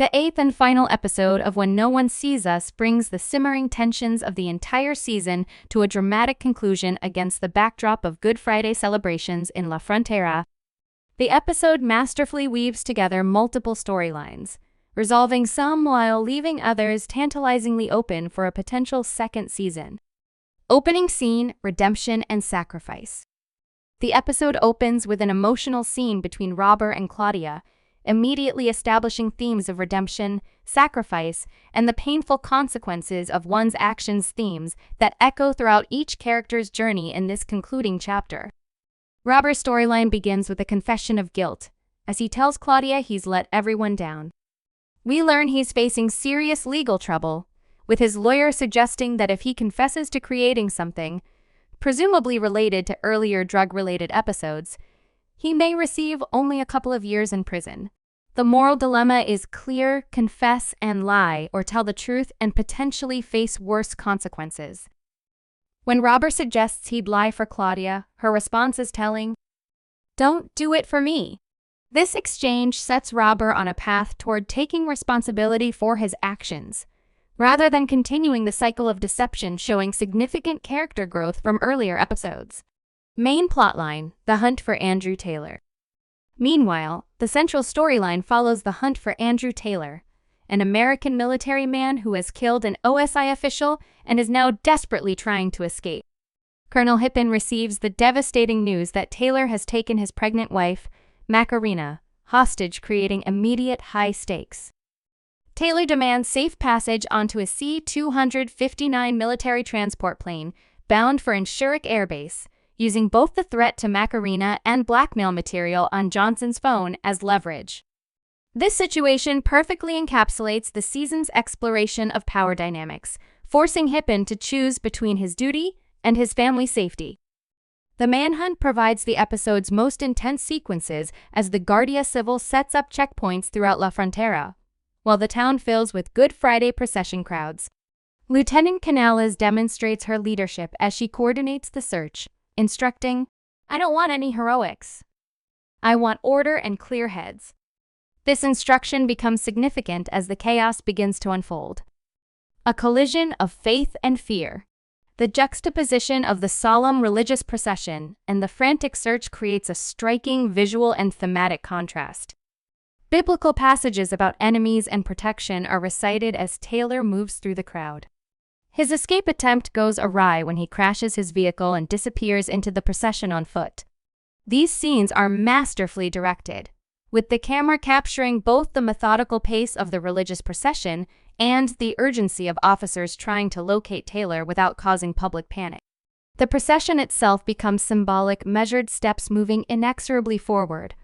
The eighth and final episode of When No One Sees Us brings the simmering tensions of the entire season to a dramatic conclusion against the backdrop of Good Friday celebrations in La Frontera. The episode masterfully weaves together multiple storylines, resolving some while leaving others tantalizingly open for a potential second season. Opening scene, redemption, and sacrifice. The episode opens with an emotional scene between Robert and Claudia, immediately establishing themes of redemption, sacrifice, and the painful consequences of one's actions, themes that echo throughout each character's journey in this concluding chapter. Robert's storyline begins with a confession of guilt, as he tells Claudia he's let everyone down. We learn he's facing serious legal trouble, with his lawyer suggesting that if he confesses to creating something, presumably related to earlier drug-related episodes, he may receive only a couple of years in prison. The moral dilemma is clear: confess and lie, or tell the truth and potentially face worse consequences. When Robert suggests he'd lie for Claudia, her response is telling: "Don't do it for me." This exchange sets Robert on a path toward taking responsibility for his actions, rather than continuing the cycle of deception, showing significant character growth from earlier episodes. Main plotline: the hunt for Andrew Taylor. Meanwhile, the central storyline follows the hunt for Andrew Taylor, an American military man who has killed an OSI official and is now desperately trying to escape. Colonel Hippen receives the devastating news that Taylor has taken his pregnant wife, Macarena, hostage, creating immediate high stakes. Taylor demands safe passage onto a C-259 military transport plane bound for Inshurek Air Base, using both the threat to Macarena and blackmail material on Johnson's phone as leverage. This situation perfectly encapsulates the season's exploration of power dynamics, forcing Hippen to choose between his duty and his family's safety. The manhunt provides the episode's most intense sequences as the Guardia Civil sets up checkpoints throughout La Frontera, while the town fills with Good Friday procession crowds. Lieutenant Canales demonstrates her leadership as she coordinates the search, instructing, "I don't want any heroics. I want order and clear heads." This instruction becomes significant as the chaos begins to unfold. A collision of faith and fear. The juxtaposition of the solemn religious procession and the frantic search creates a striking visual and thematic contrast. Biblical passages about enemies and protection are recited as Taylor moves through the crowd. His escape attempt goes awry when he crashes his vehicle and disappears into the procession on foot. These scenes are masterfully directed, with the camera capturing both the methodical pace of the religious procession and the urgency of officers trying to locate Taylor without causing public panic. The procession itself becomes symbolic, measured steps moving inexorably forward,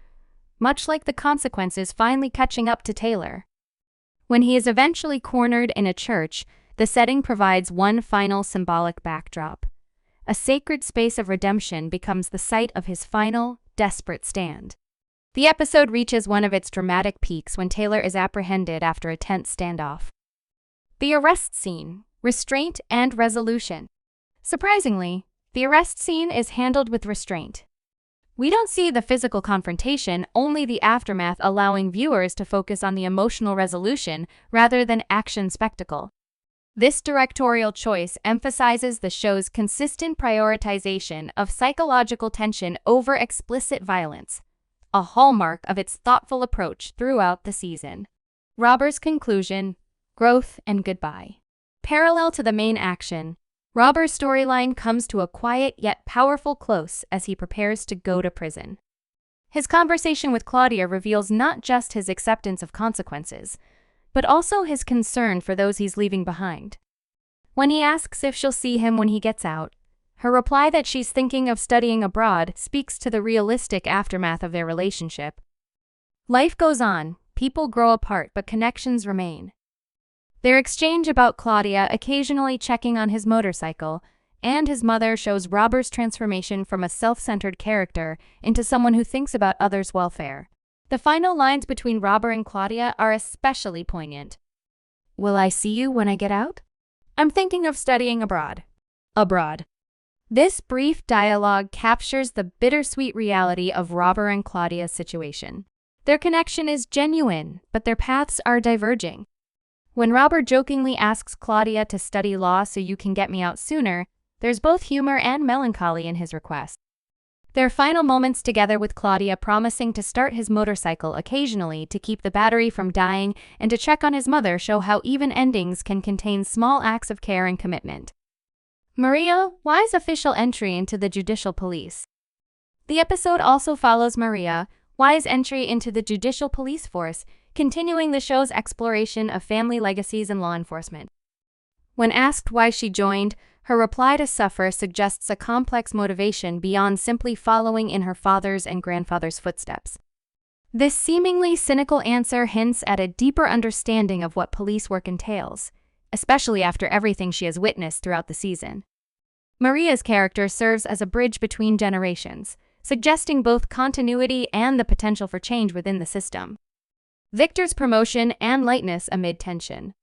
much like the consequences finally catching up to Taylor. When he is eventually cornered in a church, the setting provides one final symbolic backdrop. A sacred space of redemption becomes the site of his final, desperate stand. The episode reaches one of its dramatic peaks when Taylor is apprehended after a tense standoff. The arrest scene, restraint and resolution. Surprisingly, the arrest scene is handled with restraint. We don't see the physical confrontation, only the aftermath, allowing viewers to focus on the emotional resolution rather than action spectacle. This directorial choice emphasizes the show's consistent prioritization of psychological tension over explicit violence, a hallmark of its thoughtful approach throughout the season. Robert's conclusion, growth, and goodbye. Parallel to the main action, Robert's storyline comes to a quiet yet powerful close as he prepares to go to prison. His conversation with Claudia reveals not just his acceptance of consequences, but also his concern for those he's leaving behind. When he asks if she'll see him when he gets out, her reply that she's thinking of studying abroad speaks to the realistic aftermath of their relationship. Life goes on, people grow apart, but connections remain. Their exchange about Claudia occasionally checking on his motorcycle and his mother shows Robert's transformation from a self-centered character into someone who thinks about others' welfare. The final lines between Robert and Claudia are especially poignant. "Will I see you when I get out? I'm thinking of studying abroad." Abroad. This brief dialogue captures the bittersweet reality of Robert and Claudia's situation. Their connection is genuine, but their paths are diverging. When Robert jokingly asks Claudia to study law so you can get me out sooner, there's both humor and melancholy in his request. Their final moments together, with Claudia promising to start his motorcycle occasionally to keep the battery from dying and to check on his mother, show how even endings can contain small acts of care and commitment. Maria, Y's official entry into the judicial police. The episode also follows Maria, Y's entry into the judicial police force, continuing the show's exploration of family legacies and law enforcement. When asked why she joined, her reply to suffer suggests a complex motivation beyond simply following in her father's and grandfather's footsteps. This seemingly cynical answer hints at a deeper understanding of what police work entails, especially after everything she has witnessed throughout the season. Maria's character serves as a bridge between generations, suggesting both continuity and the potential for change within the system. Victor's promotion and lightness amid tension.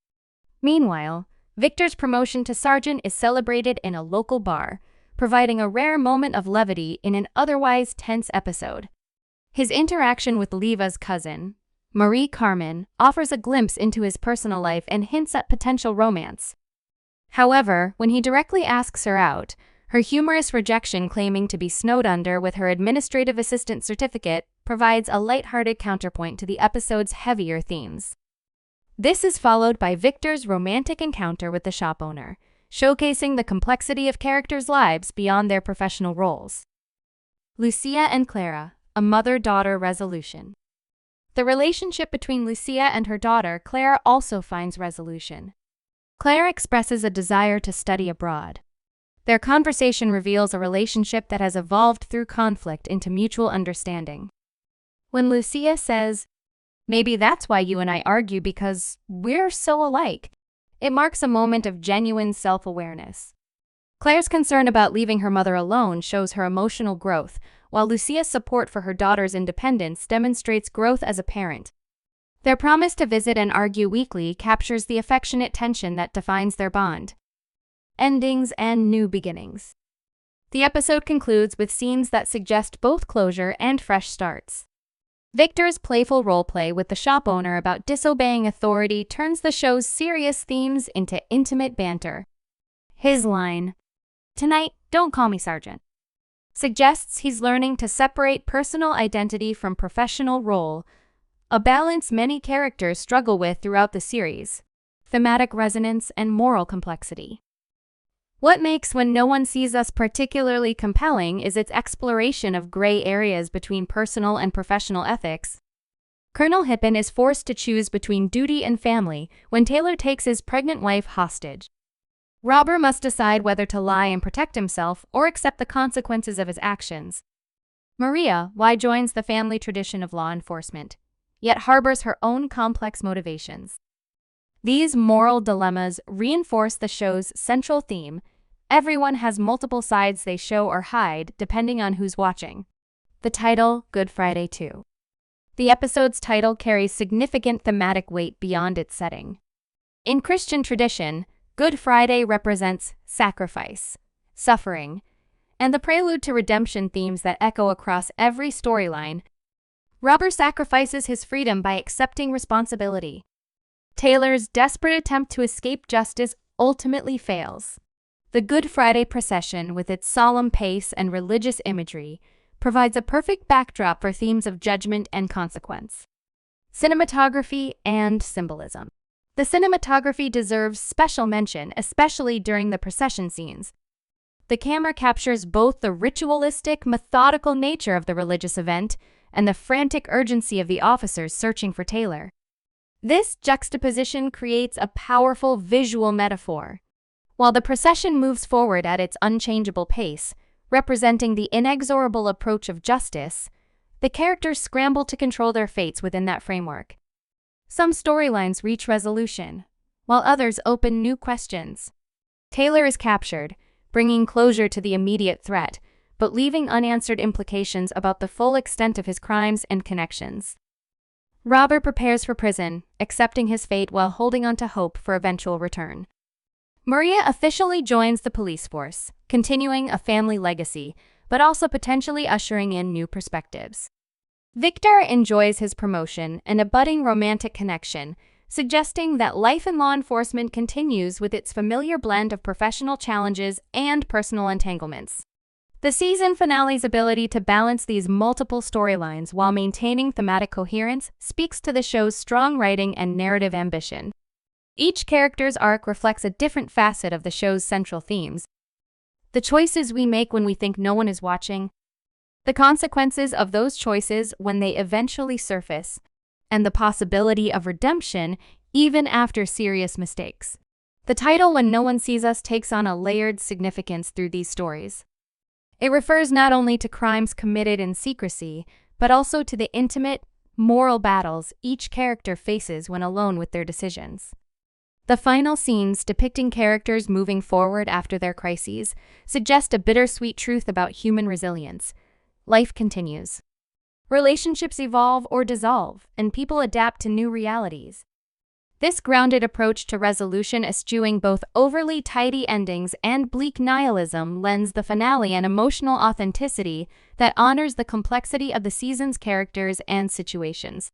Meanwhile, Victor's promotion to sergeant is celebrated in a local bar, providing a rare moment of levity in an otherwise tense episode. His interaction with Leva's cousin, Marie Carmen, offers a glimpse into his personal life and hints at potential romance. However, when he directly asks her out, her humorous rejection, claiming to be snowed under with her administrative assistant certificate, provides a lighthearted counterpoint to the episode's heavier themes. This is followed by Victor's romantic encounter with the shop owner, showcasing the complexity of characters' lives beyond their professional roles. Lucia and Clara, a mother-daughter resolution. The relationship between Lucia and her daughter, Clara, also finds resolution. Clara expresses a desire to study abroad. Their conversation reveals a relationship that has evolved through conflict into mutual understanding. When Lucia says, "Maybe that's why you and I argue, because we're so alike," it marks a moment of genuine self-awareness. Claire's concern about leaving her mother alone shows her emotional growth, while Lucia's support for her daughter's independence demonstrates growth as a parent. Their promise to visit and argue weekly captures the affectionate tension that defines their bond. Endings and new beginnings. The episode concludes with scenes that suggest both closure and fresh starts. Victor's playful roleplay with the shop owner about disobeying authority turns the show's serious themes into intimate banter. His line, "Tonight, don't call me Sergeant," suggests he's learning to separate personal identity from professional role, a balance many characters struggle with throughout the series. Thematic resonance and moral complexity. What makes When No One Sees Us particularly compelling is its exploration of gray areas between personal and professional ethics. Colonel Hippen is forced to choose between duty and family when Taylor takes his pregnant wife hostage. Robert must decide whether to lie and protect himself or accept the consequences of his actions. Maria, Y, joins the family tradition of law enforcement, yet harbors her own complex motivations. These moral dilemmas reinforce the show's central theme: everyone has multiple sides they show or hide depending on who's watching. The title, Good Friday 2. The episode's title carries significant thematic weight beyond its setting. In Christian tradition, Good Friday represents sacrifice, suffering, and the prelude to redemption themes that echo across every storyline. Robert sacrifices his freedom by accepting responsibility. Taylor's desperate attempt to escape justice ultimately fails. The Good Friday procession, with its solemn pace and religious imagery, provides a perfect backdrop for themes of judgment and consequence. Cinematography and symbolism. The cinematography deserves special mention, especially during the procession scenes. The camera captures both the ritualistic, methodical nature of the religious event and the frantic urgency of the officers searching for Taylor. This juxtaposition creates a powerful visual metaphor. While the procession moves forward at its unchangeable pace, representing the inexorable approach of justice, the characters scramble to control their fates within that framework. Some storylines reach resolution, while others open new questions. Taylor is captured, bringing closure to the immediate threat, but leaving unanswered implications about the full extent of his crimes and connections. Robert prepares for prison, accepting his fate while holding on to hope for eventual return. Maria officially joins the police force, continuing a family legacy, but also potentially ushering in new perspectives. Victor enjoys his promotion and a budding romantic connection, suggesting that life in law enforcement continues with its familiar blend of professional challenges and personal entanglements. The season finale's ability to balance these multiple storylines while maintaining thematic coherence speaks to the show's strong writing and narrative ambition. Each character's arc reflects a different facet of the show's central themes: the choices we make when we think no one is watching, the consequences of those choices when they eventually surface, and the possibility of redemption even after serious mistakes. The title "When No One Sees Us" takes on a layered significance through these stories. It refers not only to crimes committed in secrecy, but also to the intimate, moral battles each character faces when alone with their decisions. The final scenes depicting characters moving forward after their crises suggest a bittersweet truth about human resilience. Life continues. Relationships evolve or dissolve, and people adapt to new realities. This grounded approach to resolution, eschewing both overly tidy endings and bleak nihilism, lends the finale an emotional authenticity that honors the complexity of the season's characters and situations.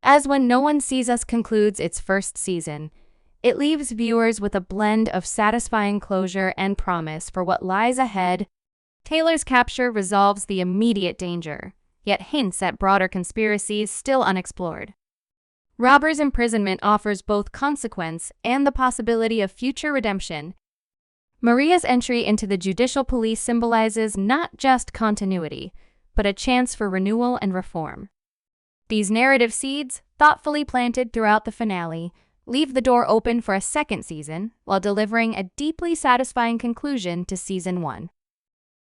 As When No One Sees Us concludes its first season, it leaves viewers with a blend of satisfying closure and promise for what lies ahead. Taylor's capture resolves the immediate danger, yet hints at broader conspiracies still unexplored. Robert's imprisonment offers both consequence and the possibility of future redemption. Maria's entry into the judicial police symbolizes not just continuity, but a chance for renewal and reform. These narrative seeds, thoughtfully planted throughout the finale, leave the door open for a second season while delivering a deeply satisfying conclusion to Season 1.